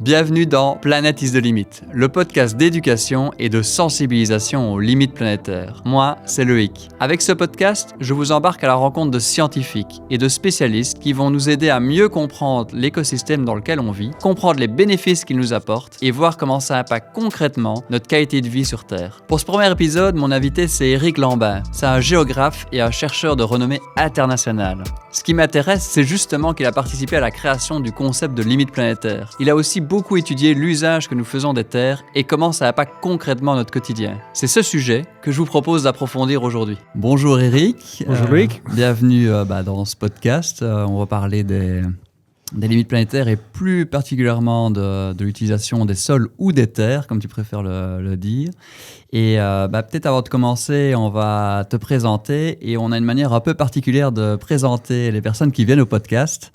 Bienvenue dans Planet is the Limit, le podcast d'éducation et de sensibilisation aux limites planétaires. Moi, c'est Loïc. Avec ce podcast, je vous embarque à la rencontre de scientifiques et de spécialistes qui vont nous aider à mieux comprendre l'écosystème dans lequel on vit, comprendre les bénéfices qu'il nous apporte et voir comment ça impacte concrètement notre qualité de vie sur Terre. Pour ce premier épisode, mon invité, c'est Éric Lambin. C'est un géographe et un chercheur de renommée internationale. Ce qui m'intéresse, c'est justement qu'il a participé à la création du concept de limite planétaire. Il a aussi beaucoup étudié l'usage que nous faisons des terres et comment ça impacte concrètement notre quotidien. C'est ce sujet que je vous propose d'approfondir aujourd'hui. Bonjour Éric. Bonjour Loïc. Bienvenue dans ce podcast. On va parler des limites planétaires et plus particulièrement de l'utilisation des sols ou des terres, comme tu préfères le dire. Et peut-être avant de commencer, on va te présenter et on a une manière un peu particulière de présenter les personnes qui viennent au podcast.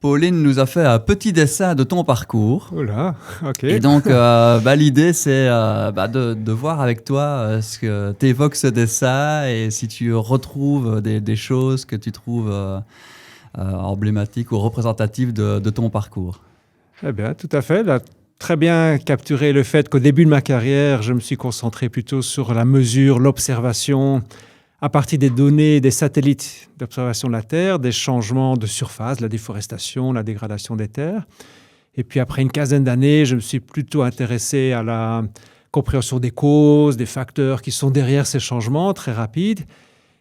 Pauline nous a fait un petit dessin de ton parcours. Oula, ok. Et donc, l'idée, c'est de voir avec toi ce que t'évoques ce dessin et si tu retrouves des choses que tu trouves emblématiques ou représentatives de ton parcours. Eh bien, tout à fait. Là, très bien capturé le fait qu'au début de ma carrière, je me suis concentré plutôt sur la mesure, l'observation, à partir des données des satellites d'observation de la Terre, des changements de surface, la déforestation, la dégradation des terres. Et puis après une quinzaine d'années, je me suis plutôt intéressé à la compréhension des causes, des facteurs qui sont derrière ces changements très rapides.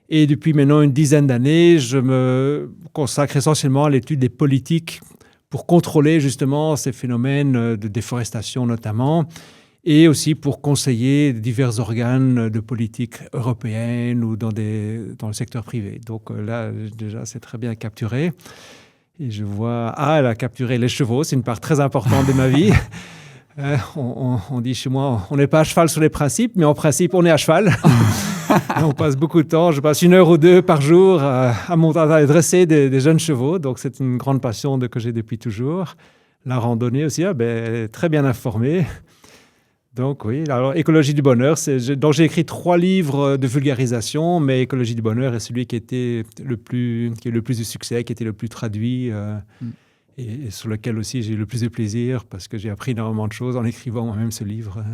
Et depuis maintenant une dizaine d'années, je me consacre essentiellement à l'étude des politiques pour contrôler justement ces phénomènes de déforestation notamment, et aussi pour conseiller divers organes de politique européenne ou dans le secteur privé. Donc là, déjà, c'est très bien capturé. Et je vois, elle a capturé les chevaux, c'est une part très importante de ma vie. On dit chez moi, on n'est pas à cheval sur les principes, mais en principe, on est à cheval. On passe beaucoup de temps, je passe 1 heure ou 2 par jour à dresser des jeunes chevaux. Donc c'est une grande passion que j'ai depuis toujours. La randonnée aussi, elle est très bien informée. Donc oui, alors Écologie du bonheur, donc j'ai écrit 3 livres de vulgarisation, mais Écologie du bonheur est celui qui a le plus de succès, qui a été le plus traduit et sur lequel aussi j'ai eu le plus de plaisir parce que j'ai appris énormément de choses en écrivant moi-même ce livre.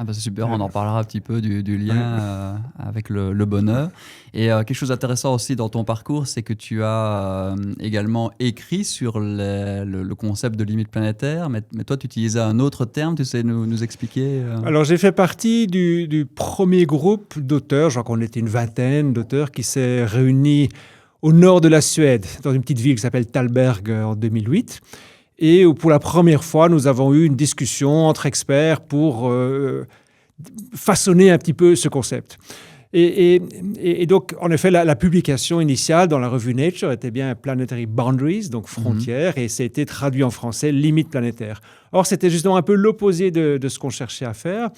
C'est super, on en parlera un petit peu du lien avec le bonheur. Et quelque chose d'intéressant aussi dans ton parcours, c'est que tu as également écrit sur le concept de limite planétaire, mais toi tu utilisais un autre terme, tu sais nous expliquer Alors j'ai fait partie du premier groupe d'auteurs, je crois qu'on était une vingtaine d'auteurs qui s'est réunis au nord de la Suède, dans une petite ville qui s'appelle Tallberg en 2008. Et où pour la première fois, nous avons eu une discussion entre experts pour façonner un petit peu ce concept. Et donc, en effet, la publication initiale dans la revue Nature était bien Planetary Boundaries, donc frontières, et ça a été traduit en français Limites planétaires. Or, c'était justement un peu l'opposé de ce qu'on cherchait à faire.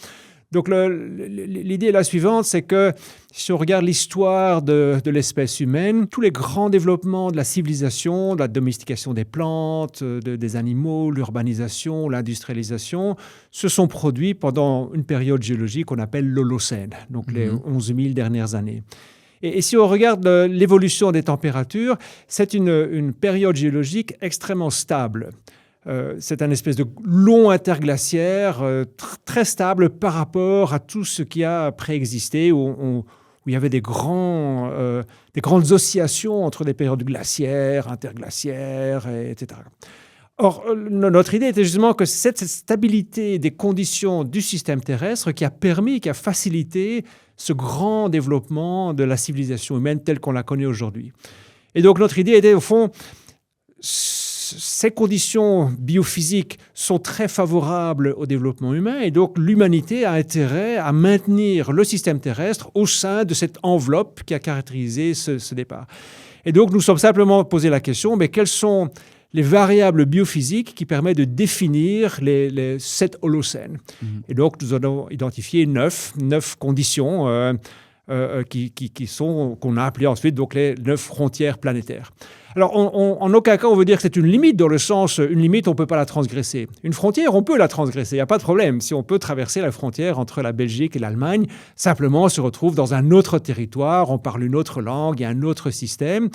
Donc l'idée est la suivante, c'est que si on regarde l'histoire de l'espèce humaine, tous les grands développements de la civilisation, de la domestication des plantes, des animaux, l'urbanisation, l'industrialisation, se sont produits pendant une période géologique qu'on appelle l'Holocène, donc les 11 000 dernières années. Et si on regarde l'évolution des températures, c'est une période géologique extrêmement stable. C'est un espèce de long interglaciaire très stable par rapport à tout ce qui a préexisté, où il y avait des grandes oscillations entre des périodes glaciaires, interglaciaires, etc. Or, notre idée était justement que c'est cette stabilité des conditions du système terrestre qui a facilité ce grand développement de la civilisation humaine telle qu'on la connaît aujourd'hui. Et donc, notre idée était, au fond, ces conditions biophysiques sont très favorables au développement humain et donc l'humanité a intérêt à maintenir le système terrestre au sein de cette enveloppe qui a caractérisé ce départ. Et donc nous sommes simplement posé la question, mais quelles sont les variables biophysiques qui permettent de définir cet Holocène. Et donc nous avons identifié 9 conditions qu'on a appelées ensuite donc les 9 frontières planétaires. Alors, en aucun cas, on veut dire que c'est une limite, dans le sens, une limite, on ne peut pas la transgresser. Une frontière, on peut la transgresser, il n'y a pas de problème. Si on peut traverser la frontière entre la Belgique et l'Allemagne, simplement on se retrouve dans un autre territoire, on parle une autre langue, il y a un autre système.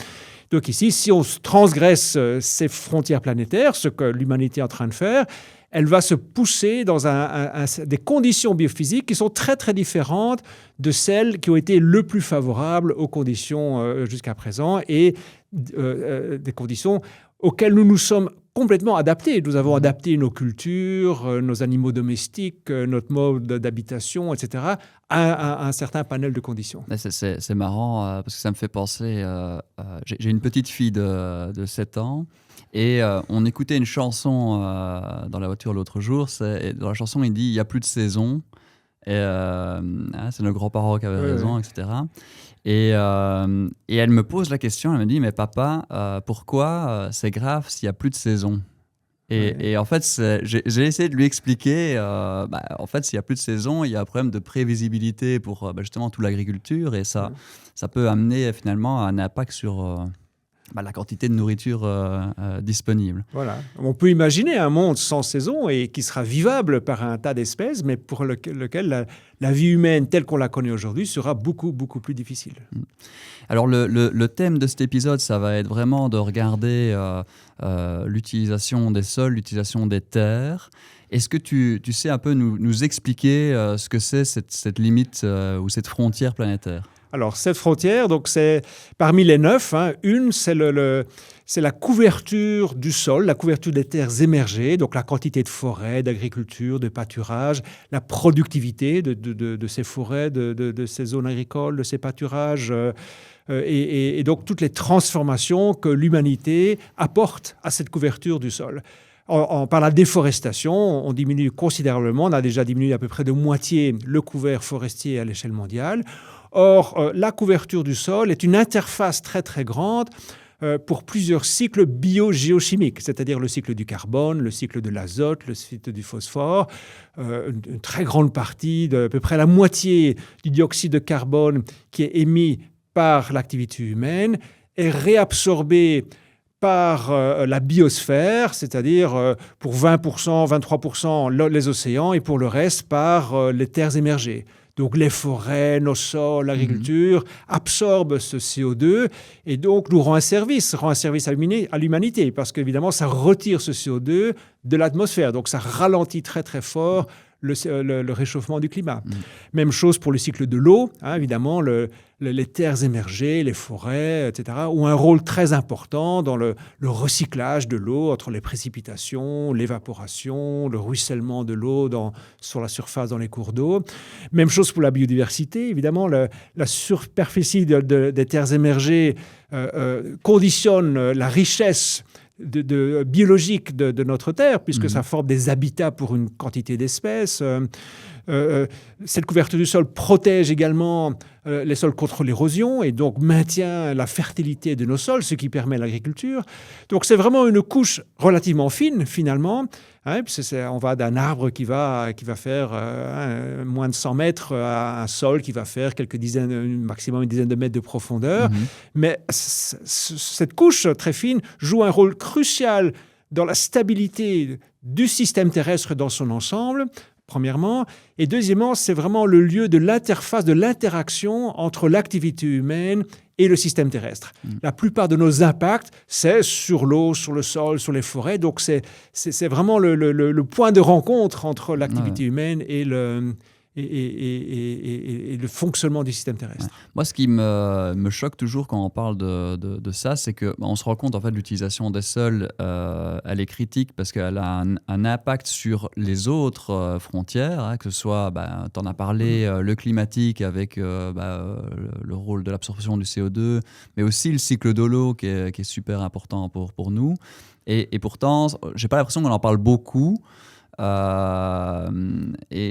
Donc ici, si on transgresse ces frontières planétaires, ce que l'humanité est en train de faire, elle va se pousser dans des conditions biophysiques qui sont très, très différentes de celles qui ont été le plus favorables aux conditions jusqu'à présent et des conditions auxquelles nous nous sommes complètement adaptés. Nous avons adapté nos cultures, nos animaux domestiques, notre mode d'habitation, etc., à un certain panel de conditions. C'est marrant parce que ça me fait penser... j'ai une petite fille de 7 ans et on écoutait une chanson dans la voiture l'autre jour. Dans la chanson, il dit « Il n'y a plus de saison ». C'est nos grands-parents qui avaient raison, etc. Et elle me pose la question, elle me dit « Mais papa, pourquoi c'est grave s'il n'y a plus de saison ?» Et en fait, j'ai essayé de lui expliquer, en fait, s'il n'y a plus de saison, il y a un problème de prévisibilité pour justement toute l'agriculture et ça peut amener finalement un impact sur la quantité de nourriture disponible. Voilà. On peut imaginer un monde sans saison et qui sera vivable par un tas d'espèces, mais pour lequel la vie humaine telle qu'on la connaît aujourd'hui sera beaucoup, beaucoup plus difficile. Alors le thème de cet épisode, ça va être vraiment de regarder l'utilisation des sols, l'utilisation des terres. Est-ce que tu sais un peu nous expliquer ce que c'est cette limite ou cette frontière planétaire ? Alors, cette frontière, donc c'est parmi les 9, une, c'est la couverture du sol, la couverture des terres émergées, donc la quantité de forêts, d'agriculture, de pâturage, la productivité de ces forêts, de ces zones agricoles, de ces pâturages, et donc toutes les transformations que l'humanité apporte à cette couverture du sol. Par la déforestation, on diminue considérablement, on a déjà diminué à peu près de moitié le couvert forestier à l'échelle mondiale. Or, la couverture du sol est une interface très très grande pour plusieurs cycles biogéochimiques, c'est-à-dire le cycle du carbone, le cycle de l'azote, le cycle du phosphore. Une très grande partie, à peu près la moitié du dioxyde de carbone qui est émis par l'activité humaine est réabsorbé par la biosphère, c'est-à-dire pour 20%, 23% les océans et pour le reste par les terres émergées. Donc les forêts, nos sols, l'agriculture absorbent ce CO2 et donc nous rend un service à l'humanité parce qu'évidemment ça retire ce CO2 de l'atmosphère. Donc ça ralentit très très fort le réchauffement du climat. Même chose pour le cycle de l'eau, évidemment, les terres émergées, les forêts, etc., ont un rôle très important dans le recyclage de l'eau entre les précipitations, l'évaporation, le ruissellement de l'eau sur la surface dans les cours d'eau. Même chose pour la biodiversité, évidemment, la superficie des terres émergées conditionne la richesse biologique de notre Terre, puisque ça forme des habitats pour une quantité d'espèces. Cette couverture du sol protège également les sols contre l'érosion et donc maintient la fertilité de nos sols, ce qui permet l'agriculture. Donc c'est vraiment une couche relativement fine, finalement. On va d'un arbre qui va faire moins de 100 mètres à un sol qui va faire maximum une dizaine de mètres de profondeur. Mais cette couche très fine joue un rôle crucial dans la stabilité du système terrestre dans son ensemble, premièrement. Et deuxièmement, c'est vraiment le lieu de l'interface, de l'interaction entre l'activité humaine et le système terrestre. La plupart de nos impacts, c'est sur l'eau, sur le sol, sur les forêts. Donc, c'est vraiment le point de rencontre entre l'activité humaine et le fonctionnement du système terrestre. Moi, ce qui me choque toujours quand on parle de ça, c'est qu'on se rend compte en fait, de l'utilisation des sols, elle est critique parce qu'elle a un impact sur les autres frontières, que ce soit, tu en as parlé, le climatique avec le rôle de l'absorption du CO2, mais aussi le cycle de l'eau qui est super important pour nous. Et pourtant, je n'ai pas l'impression qu'on en parle beaucoup. Et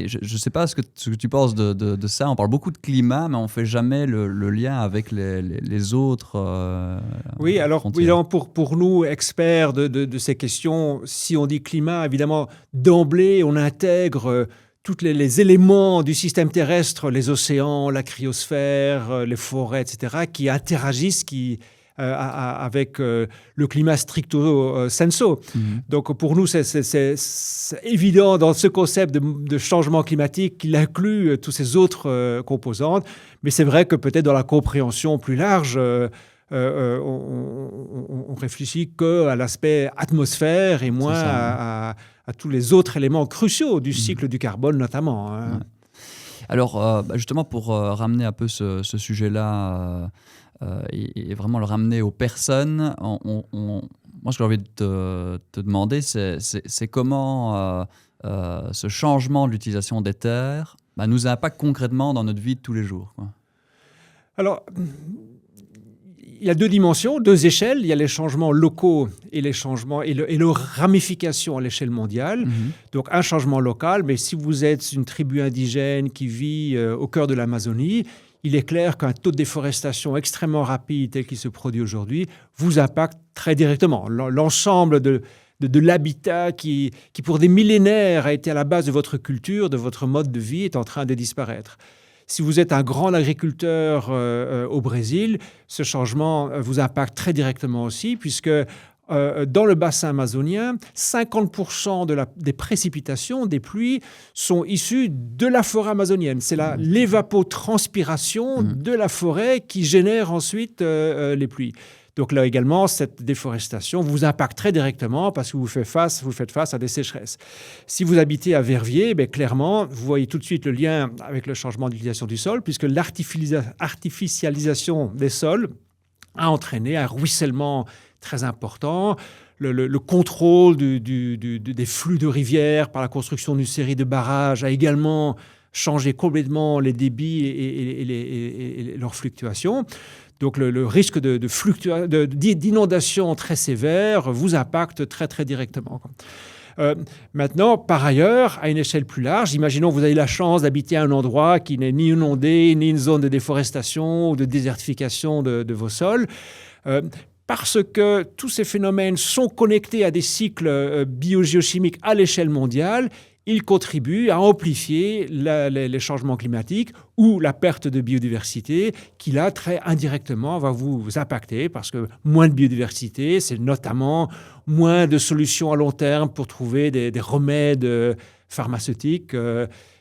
je ne sais pas ce que tu penses de ça. On parle beaucoup de climat, mais on ne fait jamais le lien avec les autres oui, alors frontières. pour nous, experts de ces questions, si on dit climat, évidemment, d'emblée, on intègre tous les éléments du système terrestre, les océans, la cryosphère, les forêts, etc., qui interagissent avec le climat stricto sensu. Donc pour nous, c'est évident dans ce concept de changement climatique qu'il inclut tous ces autres composantes, mais c'est vrai que peut-être dans la compréhension plus large, on réfléchit qu'à l'aspect atmosphère et moins à tous les autres éléments cruciaux du cycle du carbone notamment. Ouais. Alors justement pour ramener un peu ce sujet-là et vraiment le ramener aux personnes, moi ce que j'ai envie de te demander c'est comment ce changement de l'utilisation des terres nous impacte concrètement dans notre vie de tous les jours, quoi. Alors, il y a deux dimensions, deux échelles. Il y a les changements locaux et les changements et leurs ramifications à l'échelle mondiale. Donc un changement local, mais si vous êtes une tribu indigène qui vit au cœur de l'Amazonie, il est clair qu'un taux de déforestation extrêmement rapide tel qu'il se produit aujourd'hui vous impacte très directement. L'ensemble de l'habitat qui, pour des millénaires, a été à la base de votre culture, de votre mode de vie, est en train de disparaître. Si vous êtes un grand agriculteur au Brésil, ce changement vous impacte très directement aussi, puisque dans le bassin amazonien, 50% des précipitations, des pluies, sont issues de la forêt amazonienne. C'est l'évapotranspiration de la forêt qui génère ensuite les pluies. Donc là également, cette déforestation vous impacte très directement parce que vous faites face à des sécheresses. Si vous habitez à Verviers, clairement, vous voyez tout de suite le lien avec le changement d'utilisation du sol, puisque l'artificialisation des sols a entraîné un ruissellement très important, le contrôle des flux de rivières par la construction d'une série de barrages a également changé complètement les débits et leurs fluctuations. Donc le risque d'inondation très sévère vous impacte très très directement. Maintenant, par ailleurs, à une échelle plus large, imaginons que vous avez la chance d'habiter à un endroit qui n'est ni inondé, ni une zone de déforestation ou de désertification de vos sols. Parce que tous ces phénomènes sont connectés à des cycles biogéochimiques à l'échelle mondiale, ils contribuent à amplifier les changements climatiques ou la perte de biodiversité qui, là, très indirectement, va vous impacter parce que moins de biodiversité, c'est notamment moins de solutions à long terme pour trouver des remèdes pharmaceutiques.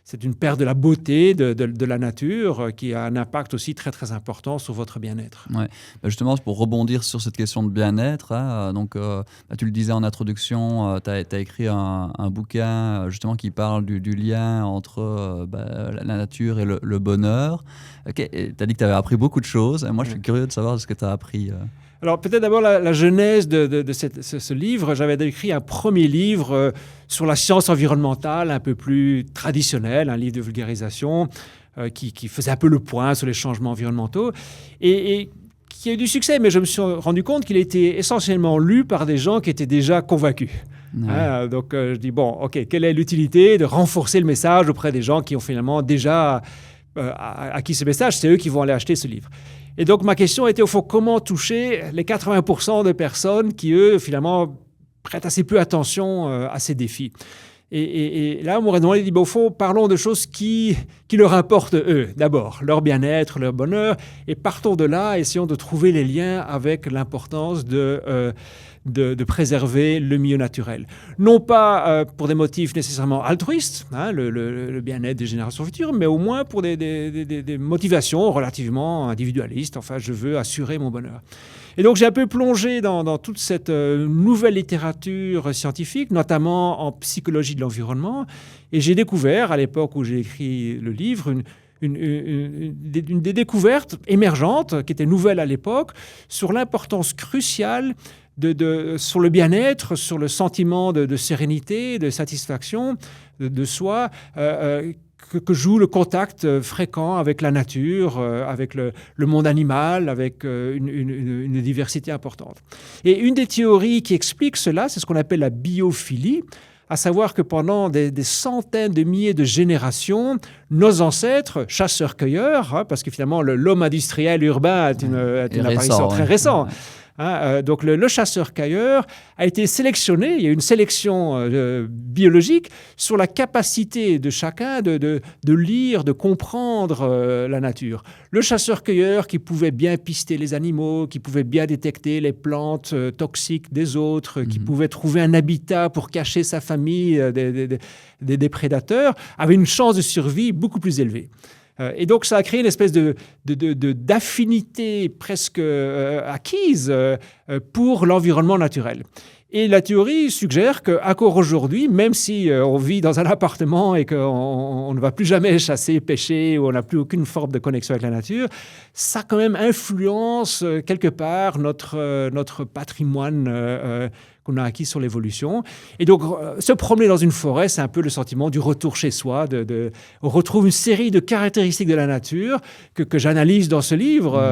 C'est une perte de la beauté de la nature qui a un impact aussi très, très important sur votre bien-être. Ouais. Justement, pour rebondir sur cette question de bien-être, tu le disais en introduction, tu as écrit un bouquin justement qui parle du lien entre la nature et le bonheur. Tu as dit que tu avais appris beaucoup de choses. Moi, je suis curieux de savoir ce que tu as appris. Alors, peut-être d'abord la genèse de ce livre. J'avais écrit un premier livre sur la science environnementale, un peu plus traditionnel, un livre de vulgarisation qui faisait un peu le point sur les changements environnementaux et qui a eu du succès. Mais je me suis rendu compte qu'il était essentiellement lu par des gens qui étaient déjà convaincus. Ouais. Donc, je dis, quelle est l'utilité de renforcer le message auprès des gens qui ont finalement déjà acquis ce message? C'est eux qui vont aller acheter ce livre. Et donc, ma question était, au fond, comment toucher les 80% de personnes qui, eux, finalement, prêtent assez peu attention à ces défis. Et là, mon raisonnement, il dit, au fond, parlons de choses qui leur importent, eux, d'abord, leur bien-être, leur bonheur, et partons de là, essayons de trouver les liens avec l'importance de préserver le milieu naturel. Non pas pour des motifs nécessairement altruistes, le bien-être des générations futures, mais au moins pour des motivations relativement individualistes. Enfin, je veux assurer mon bonheur. Et donc, j'ai un peu plongé dans toute cette nouvelle littérature scientifique, notamment en psychologie de l'environnement. Et j'ai découvert, à l'époque où j'ai écrit le livre, des découvertes émergentes, qui étaient nouvelles à l'époque, sur l'importance cruciale sur le bien-être, sur le sentiment de sérénité, de satisfaction de soi, que joue le contact fréquent avec la nature, avec le monde animal, avec une diversité importante. Et une des théories qui explique cela, c'est ce qu'on appelle la biophilie, à savoir que pendant des centaines de milliers de générations, nos ancêtres, chasseurs-cueilleurs, parce que finalement l'homme industriel urbain est une apparition très récente, Donc le chasseur-cueilleur a été sélectionné, il y a une sélection biologique sur la capacité de chacun de lire, de comprendre la nature. Le chasseur-cueilleur qui pouvait bien pister les animaux, qui pouvait bien détecter les plantes toxiques des autres, qui pouvait trouver un habitat pour cacher sa famille des prédateurs, avait une chance de survie beaucoup plus élevée. Et donc, ça a créé une espèce d'affinité presque acquise pour l'environnement naturel. Et la théorie suggère qu'encore aujourd'hui, même si on vit dans un appartement et qu'on ne va plus jamais chasser, pêcher, ou on n'a plus aucune forme de connexion avec la nature, ça quand même influence quelque part notre patrimoine qu'on a acquis sur l'évolution. Et donc, se promener dans une forêt, c'est un peu le sentiment du retour chez soi. On retrouve une série de caractéristiques de la nature que j'analyse dans ce livre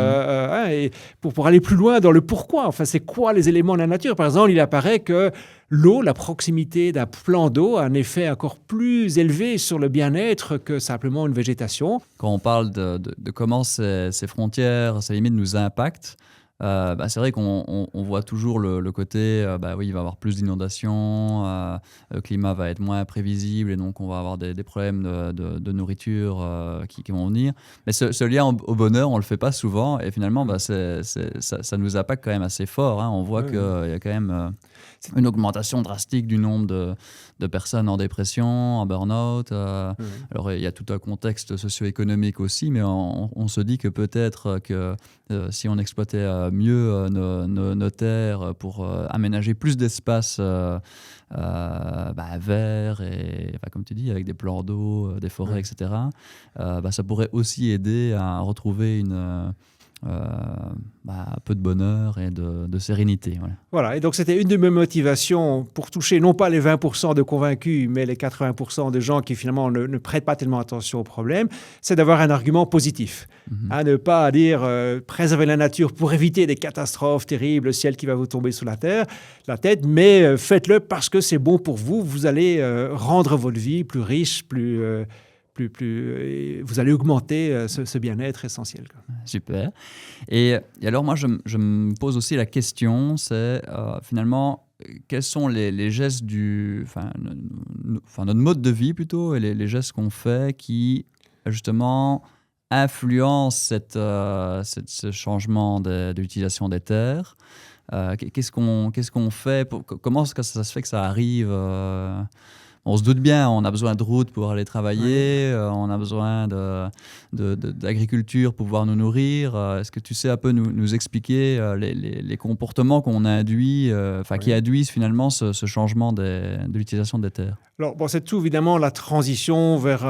et pour aller plus loin dans le pourquoi. Enfin, c'est quoi les éléments de la nature? Par exemple, il apparaît que l'eau, la proximité d'un plan d'eau a un effet encore plus élevé sur le bien-être que simplement une végétation. Quand on parle de comment ces frontières, ces limites nous impactent, c'est vrai qu'on voit toujours le côté, oui, il va y avoir plus d'inondations, le climat va être moins prévisible et donc on va avoir des problèmes de nourriture qui vont venir. Mais ce lien au bonheur, on ne le fait pas souvent et finalement, ça nous impacte quand même assez fort. On voit qu'il y a quand même une augmentation drastique du nombre de personnes en dépression, en burn-out. Alors, il y a tout un contexte socio-économique aussi, mais on se dit que peut-être que si on exploitait mieux nos terres pour aménager plus d'espace verts et, comme tu dis, avec des plans d'eau, des forêts, etc., ça pourrait aussi aider à retrouver un peu de bonheur et de sérénité. Voilà, et donc c'était une de mes motivations pour toucher non pas les 20% de convaincus, mais les 80% de gens qui finalement ne prêtent pas tellement attention au problème, c'est d'avoir un argument positif. Ne pas dire préserver la nature pour éviter des catastrophes terribles, le ciel qui va vous tomber sous la tête, mais faites-le parce que c'est bon pour vous, vous allez rendre votre vie plus riche, vous allez augmenter ce bien-être essentiel. Super. Et alors moi, je me pose aussi la question, c'est finalement, quels sont les gestes notre mode de vie plutôt, et les gestes qu'on fait qui, justement, influencent ce changement de l'utilisation des terres. Qu'est-ce qu'on fait comment est-ce que ça se fait que ça arrive on se doute bien, on a besoin de routes pour aller travailler, on a besoin d'agriculture pour pouvoir nous nourrir. Est-ce que tu sais un peu nous expliquer les comportements qu'on induit, qui induisent finalement ce changement de l'utilisation des terres? Alors, c'est tout évidemment la transition vers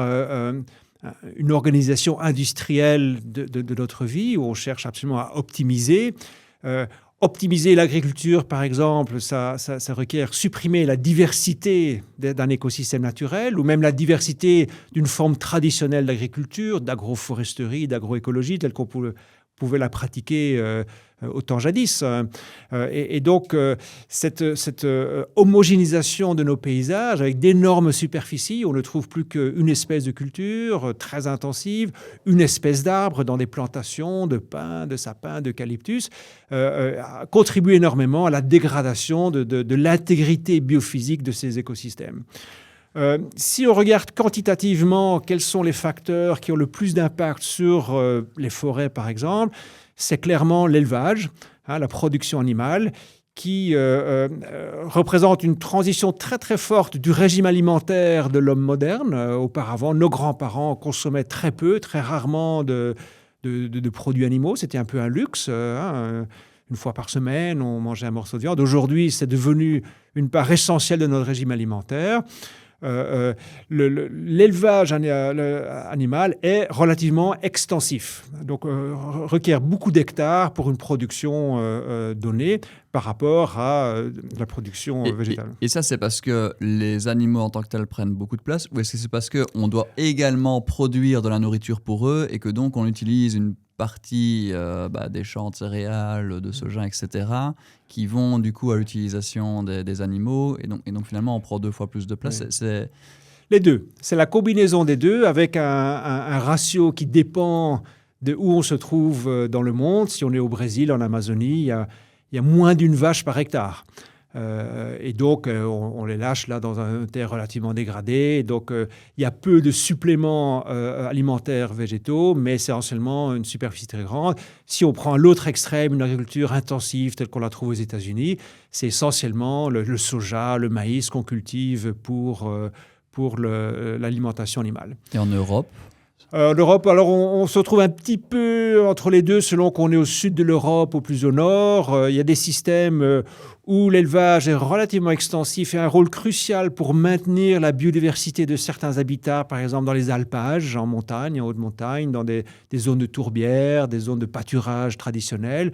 une organisation industrielle de notre vie où on cherche absolument à optimiser. Optimiser l'agriculture, par exemple, ça requiert supprimer la diversité d'un écosystème naturel ou même la diversité d'une forme traditionnelle d'agriculture, d'agroforesterie, d'agroécologie, telle qu'on pouvait la pratiquer au temps jadis. Et donc, cette homogénéisation de nos paysages avec d'énormes superficies, on ne trouve plus qu'une espèce de culture très intensive, une espèce d'arbre dans des plantations de pins, de sapins, d'eucalyptus, contribue énormément à la dégradation de l'intégrité biophysique de ces écosystèmes. Si on regarde quantitativement quels sont les facteurs qui ont le plus d'impact sur les forêts, par exemple, c'est clairement l'élevage, la production animale, qui représente une transition très très forte du régime alimentaire de l'homme moderne. Auparavant, nos grands-parents consommaient très peu, très rarement de produits animaux. C'était un peu un luxe. Une fois par semaine, on mangeait un morceau de viande. Aujourd'hui, c'est devenu une part essentielle de notre régime alimentaire. L'élevage animal est relativement extensif, donc requiert beaucoup d'hectares pour une production donnée par rapport à la production végétale. Et ça, c'est parce que les animaux en tant que tels prennent beaucoup de place, ou est-ce que c'est parce qu'on doit également produire de la nourriture pour eux et que donc on utilise une partie des champs de céréales, de soja, etc., qui vont du coup à l'utilisation des animaux, et donc finalement on prend 2 fois plus de place. Oui. Les deux. C'est la combinaison des deux avec un ratio qui dépend de où on se trouve dans le monde. Si on est au Brésil, en Amazonie, il y a il y a moins d'une vache par hectare. Et donc, on les lâche là dans un terre relativement dégradé. Donc, il y a peu de suppléments alimentaires végétaux, mais c'est essentiellement une superficie très grande. Si on prend l'autre extrême, une agriculture intensive telle qu'on la trouve aux États-Unis, c'est essentiellement le soja, le maïs qu'on cultive pour l'alimentation animale. Et en Europe? L'Europe, alors on se retrouve un petit peu entre les deux selon qu'on est au sud de l'Europe ou plus au nord. Il y a des systèmes où l'élevage est relativement extensif et a un rôle crucial pour maintenir la biodiversité de certains habitats, par exemple dans les alpages, en montagne, en haute montagne, dans des zones de tourbières, des zones de pâturage traditionnels.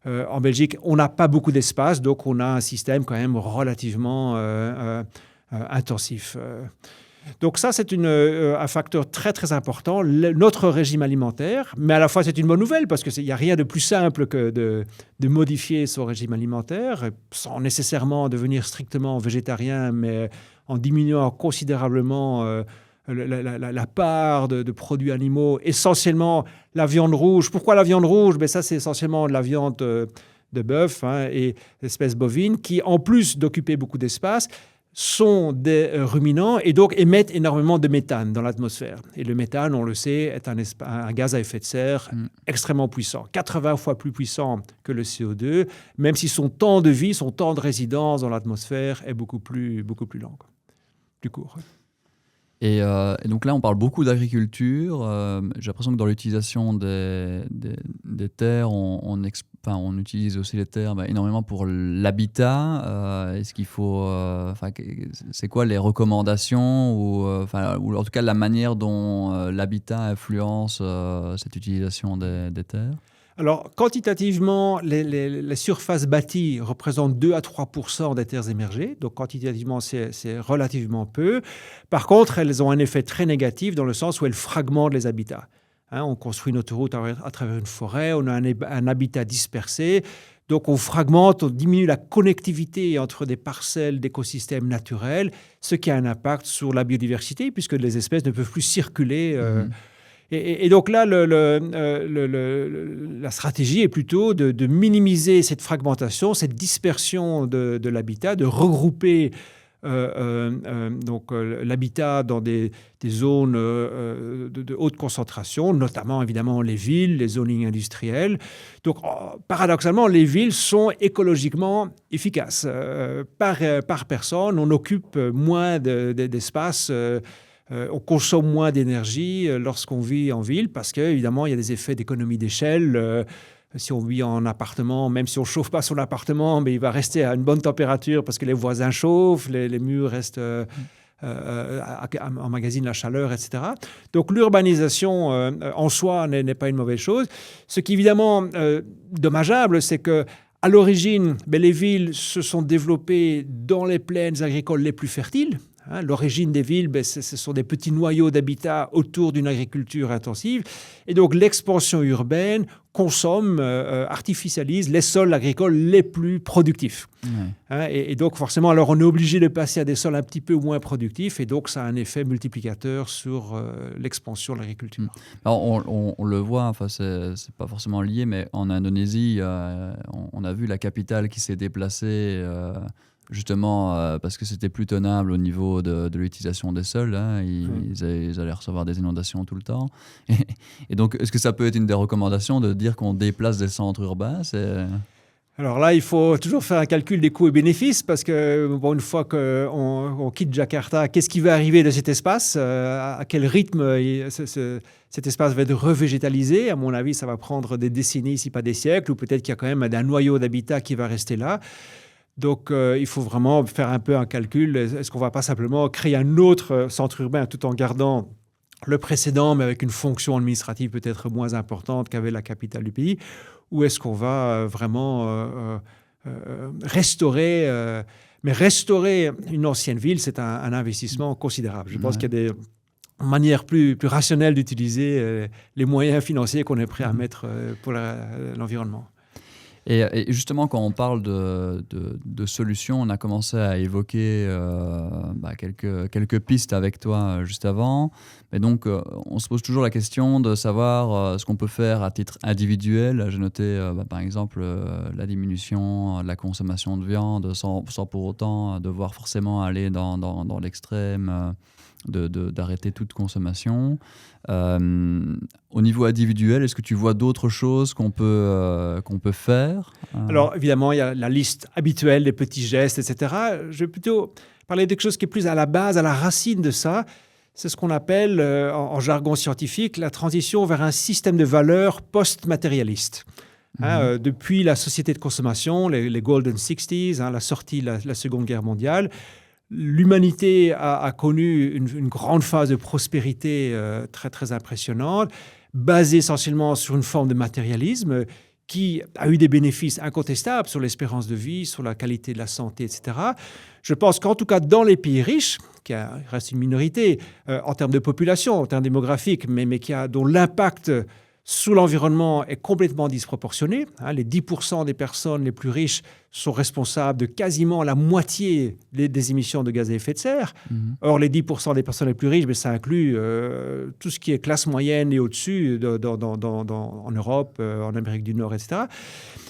En Belgique, on n'a pas beaucoup d'espace, donc on a un système quand même relativement intensif. Donc ça, c'est un facteur très, très important, notre régime alimentaire. Mais à la fois, c'est une bonne nouvelle parce qu'il n'y a rien de plus simple que de modifier son régime alimentaire sans nécessairement devenir strictement végétarien, mais en diminuant considérablement la part de produits animaux, essentiellement la viande rouge. Pourquoi la viande rouge? Ça, c'est essentiellement de la viande de bœuf et d'espèces bovines qui, en plus d'occuper beaucoup d'espace, sont des ruminants et donc émettent énormément de méthane dans l'atmosphère. Et le méthane, on le sait, est un gaz à effet de serre extrêmement puissant, 80 fois plus puissant que le CO2, même si son temps de vie, son temps de résidence dans l'atmosphère est beaucoup plus long, plus court. Et donc là, on parle beaucoup d'agriculture. J'ai l'impression que dans l'utilisation des terres, on utilise aussi les terres énormément pour l'habitat. Est-ce qu'il faut... c'est quoi les recommandations ou en tout cas la manière dont l'habitat influence cette utilisation des terres? Alors, quantitativement, les surfaces bâties représentent 2 à 3% des terres émergées. Donc, quantitativement, c'est relativement peu. Par contre, elles ont un effet très négatif dans le sens où elles fragmentent les habitats. On construit une autoroute à travers une forêt, on a un habitat dispersé. Donc, on fragmente, on diminue la connectivité entre des parcelles d'écosystèmes naturels, ce qui a un impact sur la biodiversité, puisque les espèces ne peuvent plus circuler. Et donc là, la stratégie est plutôt de minimiser cette fragmentation, cette dispersion de l'habitat, de regrouper l'habitat dans des zones de haute concentration, notamment évidemment les villes, les zonings industriels. Donc paradoxalement, les villes sont écologiquement efficaces. Par personne, on occupe moins d'espace. On consomme moins d'énergie lorsqu'on vit en ville parce qu'évidemment, il y a des effets d'économie d'échelle. Si on vit en appartement, même si on ne chauffe pas son appartement, mais il va rester à une bonne température parce que les voisins chauffent, les murs restent emmagasinent la chaleur, etc. Donc l'urbanisation en soi n'est pas une mauvaise chose. Ce qui est évidemment dommageable, c'est que à l'origine, les villes se sont développées dans les plaines agricoles les plus fertiles. L'origine des villes, ce sont des petits noyaux d'habitat autour d'une agriculture intensive. Et donc, l'expansion urbaine consomme, artificialise les sols agricoles les plus productifs. Et donc, forcément, alors on est obligé de passer à des sols un petit peu moins productifs. Et donc, ça a un effet multiplicateur sur l'expansion de l'agriculture. Alors, on le voit, c'est pas forcément lié, mais en Indonésie, on a vu la capitale qui s'est déplacée... justement parce que c'était plus tenable au niveau de l'utilisation des sols. Ils allaient recevoir des inondations tout le temps. Et donc, est-ce que ça peut être une des recommandations de dire qu'on déplace des centres urbains? Alors là, il faut toujours faire un calcul des coûts et bénéfices parce que, une fois qu'on quitte Jakarta, qu'est-ce qui va arriver de cet espace? À quel rythme cet espace va être revégétalisé? À mon avis, ça va prendre des décennies, si pas des siècles, ou peut-être qu'il y a quand même un noyau d'habitat qui va rester là. Donc, il faut vraiment faire un peu un calcul. Est-ce qu'on ne va pas simplement créer un autre centre urbain tout en gardant le précédent, mais avec une fonction administrative peut-être moins importante qu'avait la capitale du pays? Ou est-ce qu'on va vraiment restaurer mais restaurer une ancienne ville, c'est un investissement considérable. Je pense qu'il y a des manières plus rationnelles d'utiliser les moyens financiers qu'on est prêt à mettre pour l'environnement. Et justement, quand on parle de solutions, on a commencé à évoquer quelques pistes avec toi juste avant. Mais donc, on se pose toujours la question de savoir ce qu'on peut faire à titre individuel. J'ai noté, par exemple, la diminution de la consommation de viande sans pour autant devoir forcément aller dans l'extrême d'arrêter toute consommation. Au niveau individuel, est-ce que tu vois d'autres choses qu'on peut faire Alors, évidemment, il y a la liste habituelle des petits gestes, etc. Je vais plutôt parler de quelque chose qui est plus à la base, à la racine de ça. C'est ce qu'on appelle, en jargon scientifique, la transition vers un système de valeurs post-matérialiste. Depuis la société de consommation, les Golden 60s, la sortie de la Seconde Guerre mondiale, l'humanité a connu une grande phase de prospérité très, très impressionnante, basée essentiellement sur une forme de matérialisme qui a eu des bénéfices incontestables sur l'espérance de vie, sur la qualité de la santé, etc. Je pense qu'en tout cas, dans les pays riches, qui reste une minorité en termes de population, en termes démographiques, mais dont l'impact sur l'environnement est complètement disproportionné. Les 10% des personnes les plus riches sont responsables de quasiment la moitié des émissions de gaz à effet de serre. Or, les 10% des personnes les plus riches, ça inclut tout ce qui est classe moyenne et au-dessus en Europe, en Amérique du Nord, etc.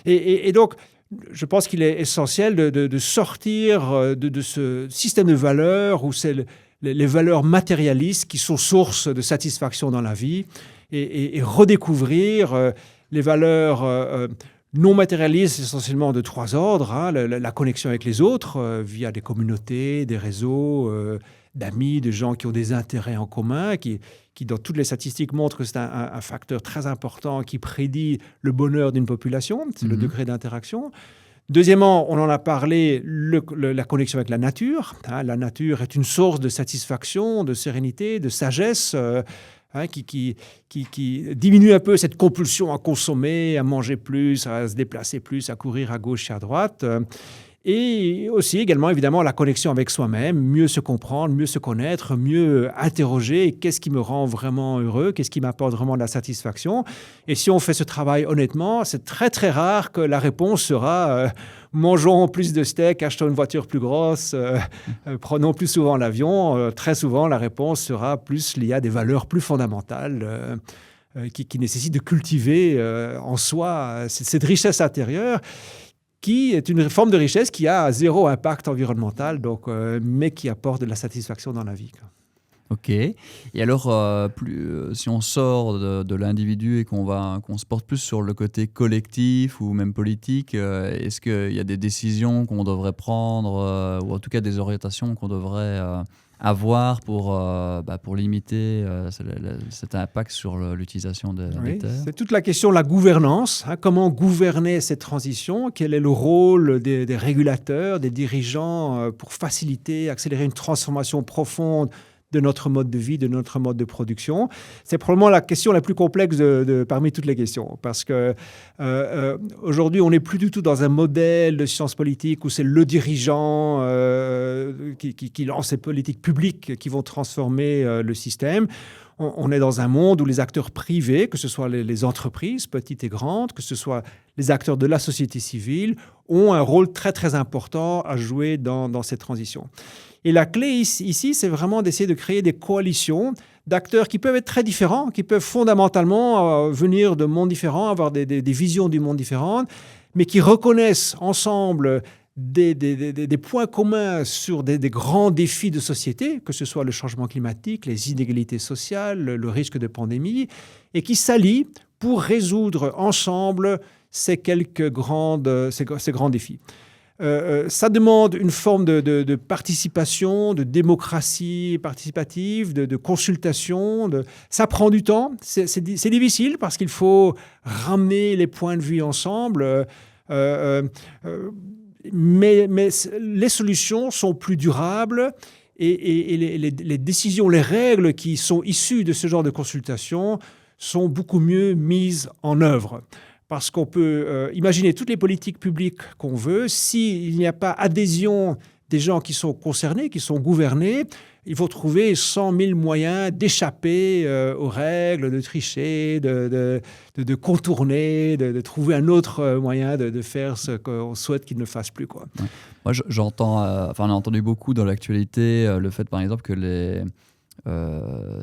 Et donc, je pense qu'il est essentiel de sortir de ce système de valeurs où c'est les valeurs matérialistes qui sont source de satisfaction dans la vie et redécouvrir les valeurs non matérialistes essentiellement de 3 ordres, la connexion avec les autres via des communautés, des réseaux d'amis, de gens qui ont des intérêts en commun, qui dans toutes les statistiques montrent que c'est un facteur très important qui prédit le bonheur d'une population, c'est le degré d'interaction. Deuxièmement, on en a parlé, la connexion avec la nature. La nature est une source de satisfaction, de sérénité, de sagesse, qui diminue un peu cette compulsion à consommer, à manger plus, à se déplacer plus, à courir à gauche et à droite. Et aussi, également, évidemment, la connexion avec soi-même, mieux se comprendre, mieux se connaître, mieux interroger qu'est-ce qui me rend vraiment heureux, qu'est-ce qui m'apporte vraiment de la satisfaction. Et si on fait ce travail honnêtement, c'est très, très rare que la réponse sera mangeons plus de steak, achetons une voiture plus grosse, prenons plus souvent l'avion. Très souvent, la réponse sera plus liée à des valeurs plus fondamentales qui nécessitent de cultiver en soi cette richesse intérieure, qui est une forme de richesse qui a 0 impact environnemental, mais qui apporte de la satisfaction dans la vie. Ok. Et alors, si on sort de l'individu et qu'on se porte plus sur le côté collectif ou même politique, est-ce qu'il y a des décisions qu'on devrait prendre, ou en tout cas des orientations qu'on devrait avoir pour limiter cet impact sur l'utilisation des terres? C'est toute la question de la gouvernance. Comment gouverner cette transition? Quel est le rôle des régulateurs, des dirigeants pour faciliter, accélérer une transformation profonde de notre mode de vie, de notre mode de production? C'est probablement la question la plus complexe parmi toutes les questions. Parce que aujourd'hui, on n'est plus du tout dans un modèle de science politique où c'est le dirigeant qui lance ces politiques publiques qui vont transformer le système. On est dans un monde où les acteurs privés, que ce soit les entreprises, petites et grandes, que ce soit les acteurs de la société civile, ont un rôle très, très important à jouer dans cette transition. Et la clé ici, c'est vraiment d'essayer de créer des coalitions d'acteurs qui peuvent être très différents, qui peuvent fondamentalement venir de mondes différents, avoir des visions du monde différentes, mais qui reconnaissent ensemble des points communs sur des grands défis de société, que ce soit le changement climatique, les inégalités sociales, le risque de pandémie, et qui s'allient pour résoudre ensemble ces grands défis. Ça demande une forme de participation, de démocratie participative, de consultation. Ça prend du temps. C'est difficile parce qu'il faut ramener les points de vue ensemble. Mais les solutions sont plus durables et les décisions, les règles qui sont issues de ce genre de consultation sont beaucoup mieux mises en œuvre. Parce qu'on peut imaginer toutes les politiques publiques qu'on veut, s'il n'y a pas adhésion des gens qui sont concernés, qui sont gouvernés, il faut trouver 100 000 moyens d'échapper aux règles, de tricher, de contourner, de trouver un autre moyen de faire ce qu'on souhaite qu'ils ne fassent plus, quoi. Ouais. Moi, j'entends, on a entendu beaucoup dans l'actualité le fait, par exemple, que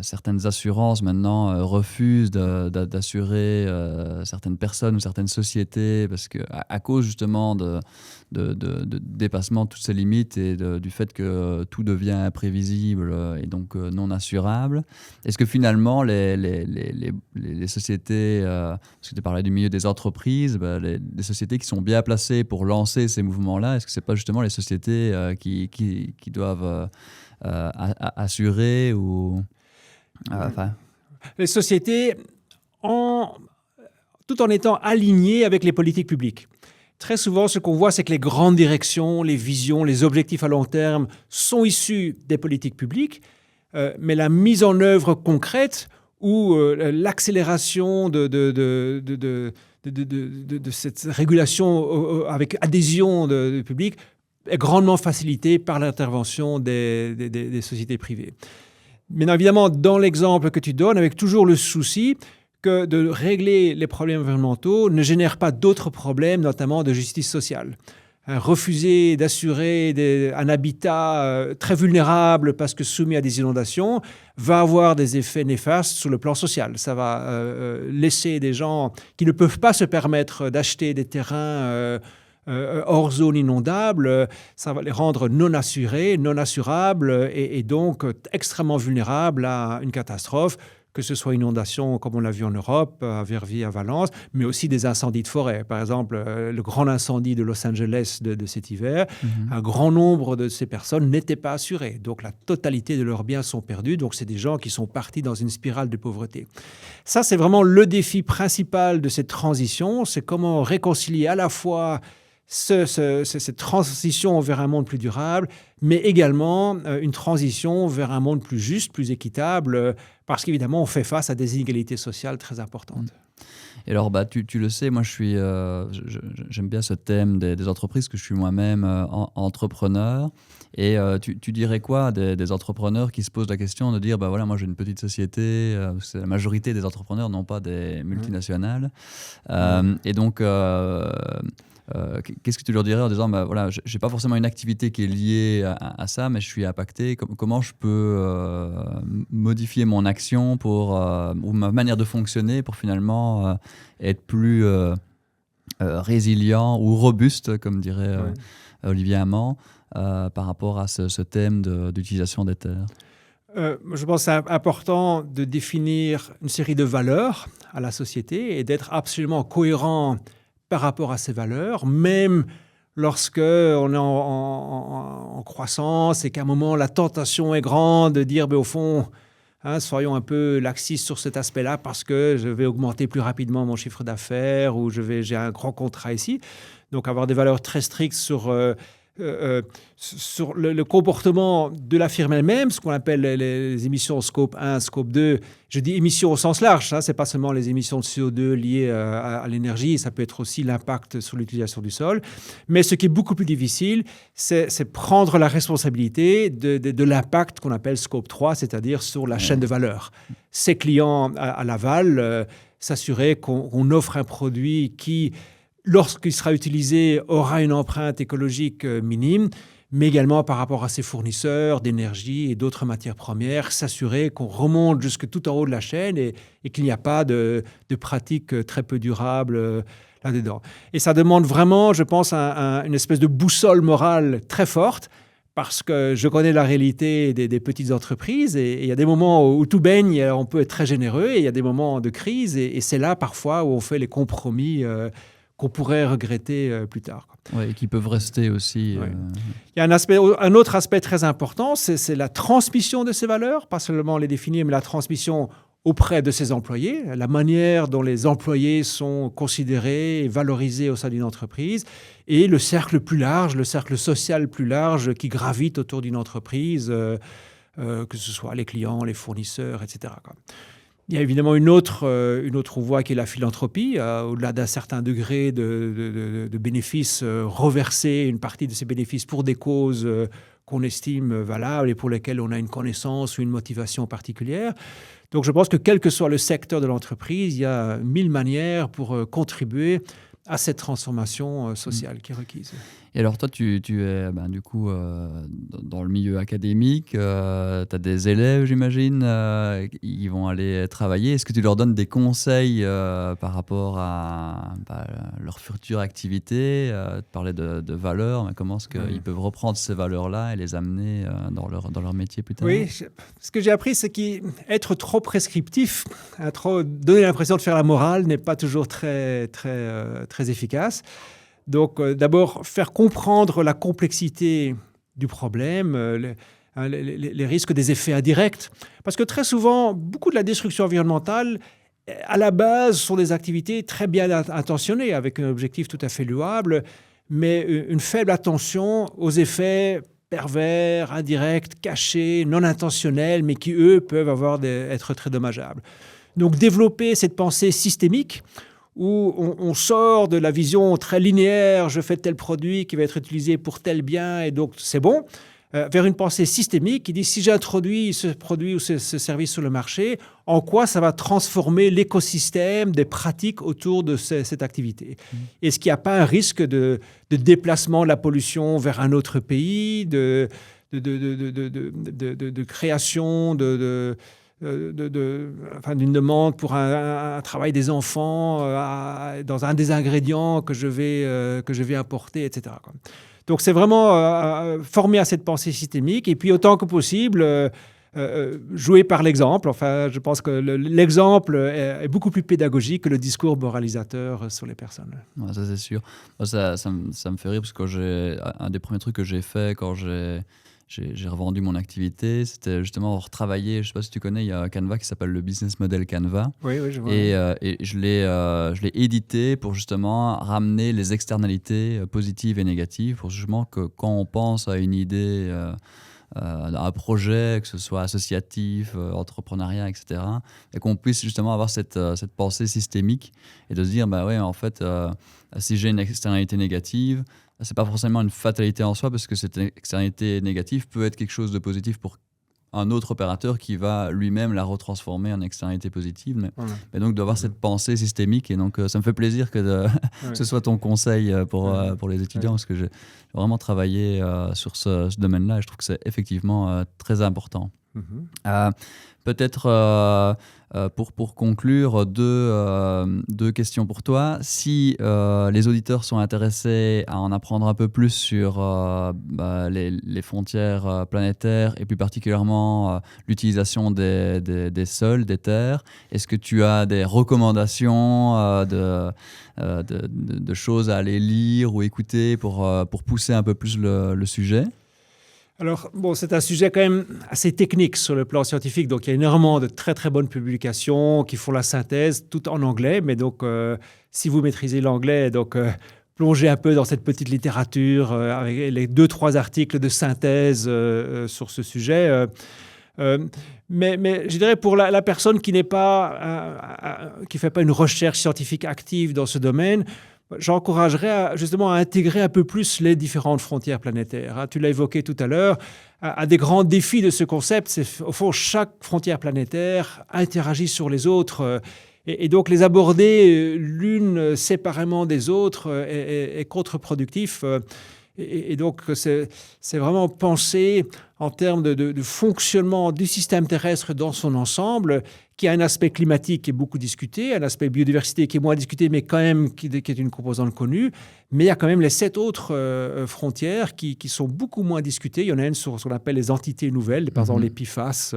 certaines assurances maintenant refusent d'assurer certaines personnes ou certaines sociétés parce que à cause justement de dépassement de toutes ces limites et du fait que tout devient imprévisible et donc non assurable. Est-ce que finalement les sociétés, parce que tu parlais du milieu des entreprises, les sociétés qui sont bien placées pour lancer ces mouvements-là, est-ce que c'est pas justement les sociétés qui doivent assurer ou les sociétés, tout en étant alignées avec les politiques publiques. Très souvent, ce qu'on voit, c'est que les grandes directions, les visions, les objectifs à long terme sont issus des politiques publiques, mais la mise en œuvre concrète ou l'accélération de cette régulation avec adhésion du public est grandement facilitée par l'intervention des sociétés privées. Mais évidemment, dans l'exemple que tu donnes, avec toujours le souci que de régler les problèmes environnementaux ne génère pas d'autres problèmes, notamment de justice sociale. Refuser d'assurer un habitat très vulnérable parce que soumis à des inondations va avoir des effets néfastes sur le plan social. Ça va laisser des gens qui ne peuvent pas se permettre d'acheter des terrains hors zone inondable, ça va les rendre non assurés, non assurables et donc extrêmement vulnérables à une catastrophe, que ce soit inondation comme on l'a vu en Europe, à Verviers, à Valence, mais aussi des incendies de forêt. Par exemple, le grand incendie de Los Angeles de cet hiver, un grand nombre de ces personnes n'étaient pas assurées. Donc la totalité de leurs biens sont perdus. Donc c'est des gens qui sont partis dans une spirale de pauvreté. Ça, c'est vraiment le défi principal de cette transition. C'est comment réconcilier à la fois cette transition vers un monde plus durable, mais également une transition vers un monde plus juste, plus équitable, parce qu'évidemment, on fait face à des inégalités sociales très importantes. Et alors, tu le sais, moi, j'aime bien ce thème des entreprises, que je suis moi-même entrepreneur. Et tu dirais quoi à des entrepreneurs qui se posent la question de dire, voilà, moi j'ai une petite société, la majorité des entrepreneurs n'ont pas des multinationales. Et donc... qu'est-ce que tu leur dirais en disant voilà, je n'ai pas forcément une activité qui est liée à ça, mais je suis impacté. Comment je peux modifier mon action ou ma manière de fonctionner pour finalement être plus résilient ou robuste, comme dirait Olivier Amand, par rapport à ce thème d'utilisation des terres? Je pense que c'est important de définir une série de valeurs à la société et d'être absolument cohérent par rapport à ces valeurs, même lorsque on est en croissance et qu'à un moment la tentation est grande de dire au fond, soyons un peu laxistes sur cet aspect-là parce que je vais augmenter plus rapidement mon chiffre d'affaires ou j'ai un grand contrat ici. Donc avoir des valeurs très strictes sur le comportement de la firme elle-même, ce qu'on appelle les émissions scope 1, scope 2. Je dis émissions au sens large, ce n'est pas seulement les émissions de CO2 liées à l'énergie, ça peut être aussi l'impact sur l'utilisation du sol. Mais ce qui est beaucoup plus difficile, c'est prendre la responsabilité de l'impact qu'on appelle scope 3, c'est-à-dire sur la chaîne de valeur. Ses clients à l'aval, s'assurer qu'on offre un produit qui, lorsqu'il sera utilisé, aura une empreinte écologique minime, mais également par rapport à ses fournisseurs d'énergie et d'autres matières premières, s'assurer qu'on remonte jusque tout en haut de la chaîne et qu'il n'y a pas de pratiques très peu durables là-dedans. Et ça demande vraiment, je pense, une espèce de boussole morale très forte, parce que je connais la réalité des petites entreprises et il y a des moments où tout baigne, on peut être très généreux, et il y a des moments de crise et c'est là parfois où on fait les compromis qu'on pourrait regretter plus tard. Oui, et qui peuvent rester aussi. Il y a un autre aspect très important, c'est la transmission de ces valeurs, pas seulement les définir, mais la transmission auprès de ses employés, la manière dont les employés sont considérés et valorisés au sein d'une entreprise, et le cercle plus large, le cercle social plus large qui gravite autour d'une entreprise, que ce soit les clients, les fournisseurs, etc. Il y a évidemment une autre voie qui est la philanthropie. Au-delà d'un certain degré de bénéfices, reverser une partie de ces bénéfices pour des causes qu'on estime valables et pour lesquelles on a une connaissance ou une motivation particulière. Donc je pense que quel que soit le secteur de l'entreprise, il y a 1000 manières pour contribuer à cette transformation sociale qui est requise. Et alors toi, tu es du coup dans le milieu académique, tu as des élèves, j'imagine, qui vont aller travailler. Est-ce que tu leur donnes des conseils par rapport à leur future activité? Tu parlais de valeurs, mais comment est-ce qu'ils peuvent reprendre ces valeurs-là et les amener dans leur métier plus tard? Oui, ce que j'ai appris, c'est qu'être trop prescriptif, trop donner l'impression de faire la morale n'est pas toujours très, très, très efficace. Donc, d'abord, faire comprendre la complexité du problème, les risques des effets indirects. Parce que très souvent, beaucoup de la destruction environnementale, à la base, sont des activités très bien intentionnées, avec un objectif tout à fait louable, mais une faible attention aux effets pervers, indirects, cachés, non intentionnels, mais qui, eux, peuvent être très dommageables. Donc, développer cette pensée systémique, où on sort de la vision très linéaire, je fais tel produit qui va être utilisé pour tel bien et donc c'est bon, vers une pensée systémique qui dit si j'introduis ce produit ou ce service sur le marché, en quoi ça va transformer l'écosystème des pratiques autour de cette activité. Est-ce qu'il n'y a pas un risque de déplacement de la pollution vers un autre pays, de création d'une demande pour un travail des enfants dans un des ingrédients que je vais apporter, etc. Donc, c'est vraiment former à cette pensée systémique et puis, autant que possible, jouer par l'exemple. Enfin, je pense que l'exemple est beaucoup plus pédagogique que le discours moralisateur sur les personnes. Ouais, ça, c'est sûr. Ça me fait rire parce que un des premiers trucs que j'ai fait quand j'ai revendu mon activité, c'était justement retravailler, je ne sais pas si tu connais, il y a Canva qui s'appelle le Business Model Canva. Oui, je vois. Et je l'ai édité pour justement ramener les externalités positives et négatives, pour justement que quand on pense à une idée, à un projet, que ce soit associatif, entrepreneuriat, etc., et qu'on puisse justement avoir cette pensée systémique et de se dire, en fait, si j'ai une externalité négative, c'est pas forcément une fatalité en soi parce que cette externalité négative peut être quelque chose de positif pour un autre opérateur qui va lui-même la retransformer en externalité positive. Mais donc d'avoir cette pensée systémique et donc ça me fait plaisir que ce soit ton conseil pour les étudiants parce que j'ai vraiment travaillé sur ce domaine-là et je trouve que c'est effectivement très important. Peut-être pour conclure, deux questions pour toi. Si les auditeurs sont intéressés à en apprendre un peu plus sur les frontières planétaires et plus particulièrement l'utilisation des sols, des terres, est-ce que tu as des recommandations de choses à aller lire ou écouter pour pousser un peu plus le sujet ? Alors, c'est un sujet quand même assez technique sur le plan scientifique. Donc, il y a énormément de très, très bonnes publications qui font la synthèse, tout en anglais. Mais donc, si vous maîtrisez l'anglais, donc plongez un peu dans cette petite littérature avec les 2-3 articles de synthèse sur ce sujet. Mais je dirais pour la personne qui fait pas une recherche scientifique active dans ce domaine, j'encouragerais justement à intégrer un peu plus les différentes frontières planétaires. Tu l'as évoqué tout à l'heure, un des grands défis de ce concept, c'est au fond chaque frontière planétaire interagit sur les autres et donc les aborder l'une séparément des autres est contre-productif. Et donc, c'est vraiment penser en termes de fonctionnement du système terrestre dans son ensemble, qui a un aspect climatique qui est beaucoup discuté, un aspect biodiversité qui est moins discuté, mais quand même qui est une composante connue. Mais il y a quand même les 7 autres frontières qui sont beaucoup moins discutées. Il y en a une sur ce qu'on appelle les entités nouvelles, par exemple les PFAS,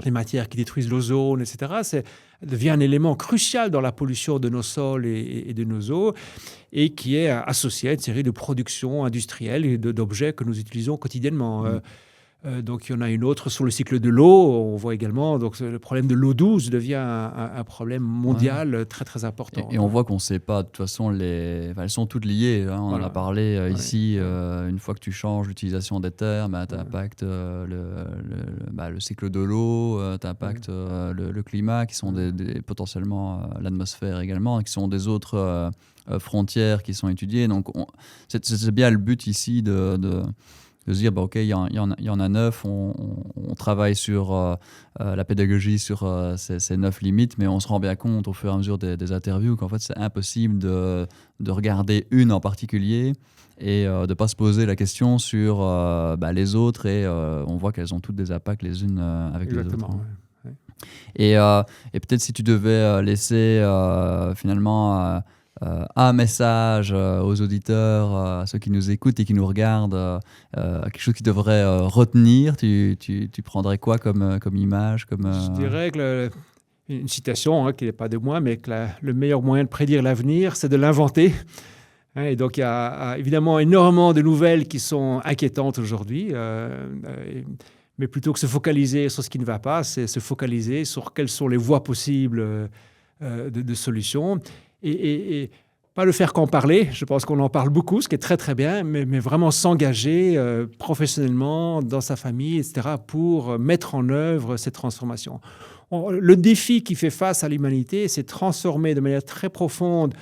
les matières qui détruisent l'ozone, etc. Devient un élément crucial dans la pollution de nos sols et de nos eaux et qui est associé à une série de productions industrielles et d'objets que nous utilisons quotidiennement. Donc, il y en a une autre sur le cycle de l'eau. On voit également donc le problème de l'eau douce devient un problème mondial très, très important. Et on voit qu'on ne sait pas. De toute façon, elles sont toutes liées. On en a parlé ici. Une fois que tu changes l'utilisation des terres, tu impactes le cycle de l'eau, t'impactes le climat, qui sont potentiellement l'atmosphère également, qui sont des autres frontières qui sont étudiées. Donc, c'est bien le but ici de se dire, OK, il y en a 9, on travaille sur la pédagogie, sur ces 9 limites, mais on se rend bien compte au fur et à mesure des interviews qu'en fait, c'est impossible de regarder une en particulier et de ne pas se poser la question sur les autres, et on voit qu'elles ont toutes des impacts les unes avec les autres. Exactement. Ouais. Et peut-être si tu devais laisser finalement un message aux auditeurs, à ceux qui nous écoutent et qui nous regardent, quelque chose qu'ils devraient retenir, tu prendrais quoi comme image Je dirais que une citation qui n'est pas de moi, mais que le meilleur moyen de prédire l'avenir, c'est de l'inventer. Et donc, il y a évidemment énormément de nouvelles qui sont inquiétantes aujourd'hui. Mais plutôt que se focaliser sur ce qui ne va pas, c'est se focaliser sur quelles sont les voies possibles de solutions. Et pas le faire qu'en parler. Je pense qu'on en parle beaucoup, ce qui est très, très bien, mais vraiment s'engager professionnellement, dans sa famille, etc., pour mettre en œuvre ces transformations. Le défi qui fait face à l'humanité, c'est transformer de manière très profonde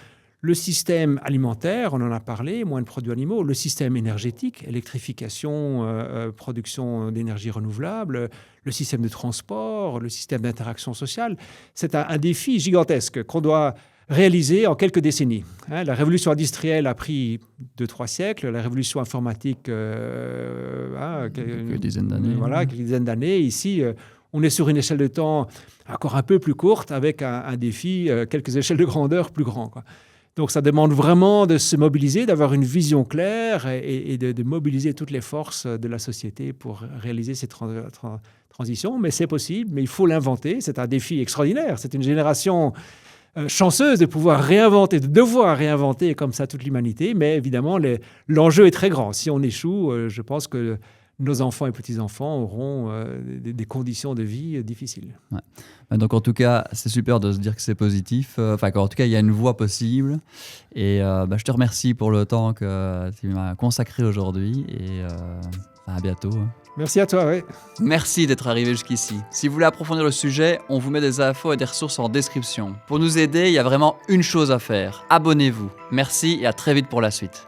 le système alimentaire, on en a parlé, moins de produits animaux, le système énergétique, électrification, production d'énergie renouvelable, le système de transport, le système d'interaction sociale. C'est un défi gigantesque qu'on doit réaliser en quelques décennies. La révolution industrielle a pris 2-3 siècles, la révolution informatique, quelques dizaines d'années. Voilà, quelques dizaines d'années. Ici, on est sur une échelle de temps encore un peu plus courte, avec un défi, quelques échelles de grandeur plus grand, quoi. Donc, ça demande vraiment de se mobiliser, d'avoir une vision claire et de mobiliser toutes les forces de la société pour réaliser ces transitions. Mais c'est possible, mais il faut l'inventer. C'est un défi extraordinaire. C'est une génération chanceuse de pouvoir réinventer, de devoir réinventer comme ça toute l'humanité. Mais évidemment, l'enjeu est très grand. Si on échoue, je pense que nos enfants et petits-enfants auront des conditions de vie difficiles. Ouais. Donc en tout cas, c'est super de se dire que c'est positif. En tout cas, il y a une voie possible. Et je te remercie pour le temps que tu m'as consacré aujourd'hui. Et à bientôt. Merci à toi. Oui. Merci d'être arrivé jusqu'ici. Si vous voulez approfondir le sujet, on vous met des infos et des ressources en description. Pour nous aider, il y a vraiment une chose à faire. Abonnez-vous. Merci et à très vite pour la suite.